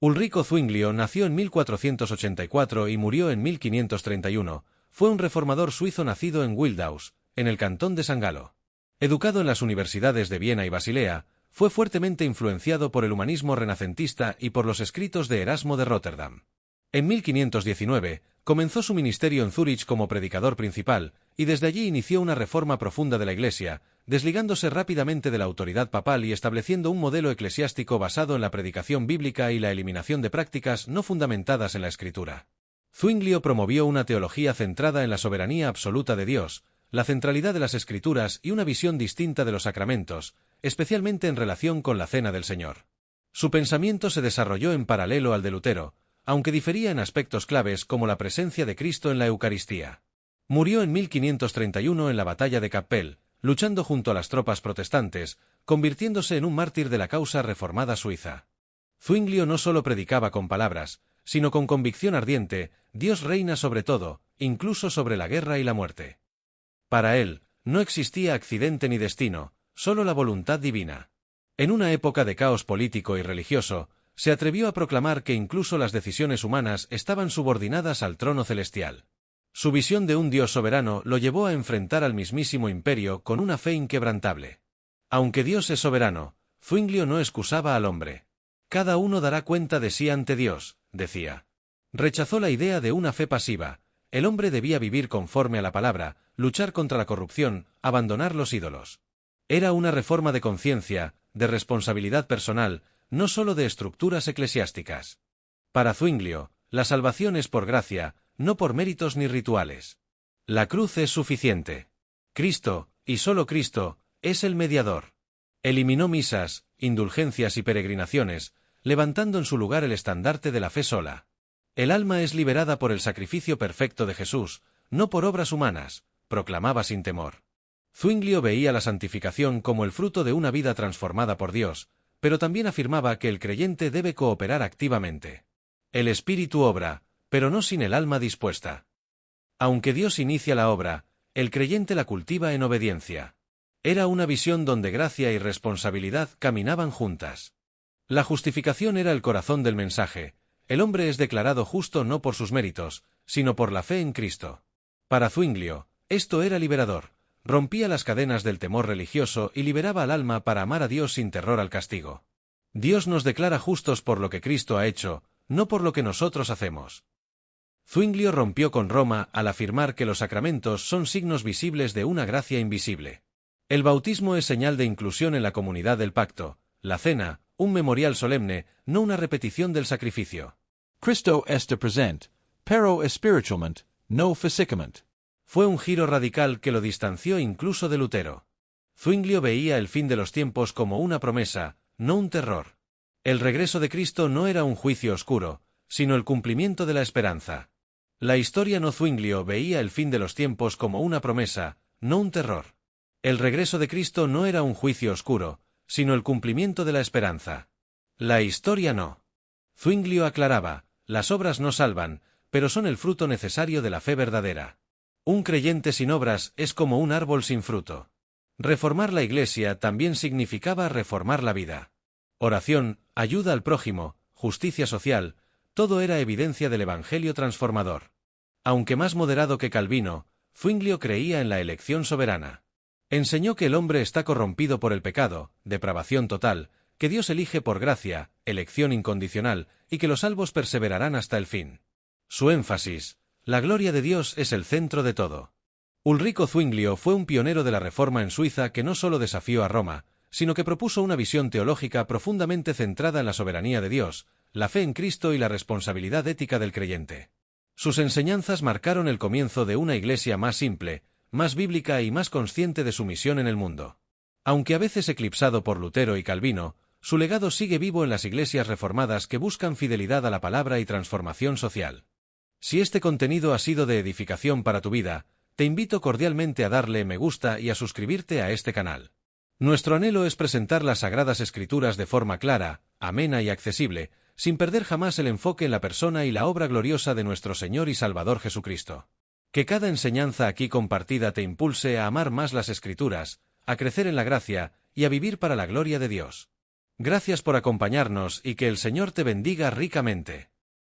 Ulrico Zwinglio nació en 1484 y murió en 1531. Fue un reformador suizo nacido en Wildhaus, en el cantón de San Galo. Educado en las universidades de Viena y Basilea, fue fuertemente influenciado por el humanismo renacentista y por los escritos de Erasmo de Róterdam. En 1519, comenzó su ministerio en Zúrich como predicador principal, y desde allí inició una reforma profunda de la Iglesia, desligándose rápidamente de la autoridad papal y estableciendo un modelo eclesiástico basado en la predicación bíblica y la eliminación de prácticas no fundamentadas en la Escritura. Zwinglio promovió una teología centrada en la soberanía absoluta de Dios, la centralidad de las Escrituras y una visión distinta de los sacramentos, especialmente en relación con la Cena del Señor. Su pensamiento se desarrolló en paralelo al de Lutero, aunque difería en aspectos claves como la presencia de Cristo en la Eucaristía. Murió en 1531 en la batalla de Kappel, luchando junto a las tropas protestantes, convirtiéndose en un mártir de la causa reformada suiza. Zwinglio no solo predicaba con palabras, sino con convicción ardiente: Dios reina sobre todo, incluso sobre la guerra y la muerte. Para él, no existía accidente ni destino, solo la voluntad divina. En una época de caos político y religioso, se atrevió a proclamar que incluso las decisiones humanas estaban subordinadas al trono celestial. Su visión de un Dios soberano lo llevó a enfrentar al mismísimo imperio con una fe inquebrantable. Aunque Dios es soberano, Zwinglio no excusaba al hombre. Cada uno dará cuenta de sí ante Dios, decía. Rechazó la idea de una fe pasiva. El hombre debía vivir conforme a la palabra, luchar contra la corrupción, abandonar los ídolos. Era una reforma de conciencia, de responsabilidad personal, no solo de estructuras eclesiásticas. Para Zwinglio, la salvación es por gracia, no por méritos ni rituales. La cruz es suficiente. Cristo, y solo Cristo, es el mediador. Eliminó misas, indulgencias y peregrinaciones, levantando en su lugar el estandarte de la fe sola. El alma es liberada por el sacrificio perfecto de Jesús, no por obras humanas, proclamaba sin temor. Zwinglio veía la santificación como el fruto de una vida transformada por Dios, pero también afirmaba que el creyente debe cooperar activamente. El Espíritu obra, pero no sin el alma dispuesta. Aunque Dios inicia la obra, el creyente la cultiva en obediencia. Era una visión donde gracia y responsabilidad caminaban juntas. La justificación era el corazón del mensaje. El hombre es declarado justo no por sus méritos, sino por la fe en Cristo. Para Zwinglio, esto era liberador. Rompía las cadenas del temor religioso y liberaba al alma para amar a Dios sin terror al castigo. Dios nos declara justos por lo que Cristo ha hecho, no por lo que nosotros hacemos. Zwinglio rompió con Roma al afirmar que los sacramentos son signos visibles de una gracia invisible. El bautismo es señal de inclusión en la comunidad del pacto, la cena, un memorial solemne, no una repetición del sacrificio. Christo est present, pero spiritualment, no physicament. Fue un giro radical que lo distanció incluso de Lutero. Zwinglio veía el fin de los tiempos como una promesa, no un terror. El regreso de Cristo no era un juicio oscuro, sino el cumplimiento de la esperanza. La historia no Zwinglio veía el fin de los tiempos como una promesa, no un terror. El regreso de Cristo no era un juicio oscuro, sino el cumplimiento de la esperanza. La historia no. Zwinglio aclaraba: las obras no salvan, pero son el fruto necesario de la fe verdadera. Un creyente sin obras es como un árbol sin fruto. Reformar la Iglesia también significaba reformar la vida. Oración, ayuda al prójimo, justicia social, todo era evidencia del Evangelio transformador. Aunque más moderado que Calvino, Zwinglio creía en la elección soberana. Enseñó que el hombre está corrompido por el pecado, depravación total, que Dios elige por gracia, elección incondicional, y que los salvos perseverarán hasta el fin. Su énfasis: la gloria de Dios es el centro de todo. Ulrico Zwinglio fue un pionero de la Reforma en Suiza que no solo desafió a Roma, sino que propuso una visión teológica profundamente centrada en la soberanía de Dios, la fe en Cristo y la responsabilidad ética del creyente. Sus enseñanzas marcaron el comienzo de una Iglesia más simple, más bíblica y más consciente de su misión en el mundo. Aunque a veces eclipsado por Lutero y Calvino, su legado sigue vivo en las iglesias reformadas que buscan fidelidad a la palabra y transformación social. Si este contenido ha sido de edificación para tu vida, te invito cordialmente a darle me gusta y a suscribirte a este canal. Nuestro anhelo es presentar las Sagradas Escrituras de forma clara, amena y accesible, sin perder jamás el enfoque en la persona y la obra gloriosa de nuestro Señor y Salvador Jesucristo. Que cada enseñanza aquí compartida te impulse a amar más las Escrituras, a crecer en la gracia y a vivir para la gloria de Dios. Gracias por acompañarnos y que el Señor te bendiga ricamente.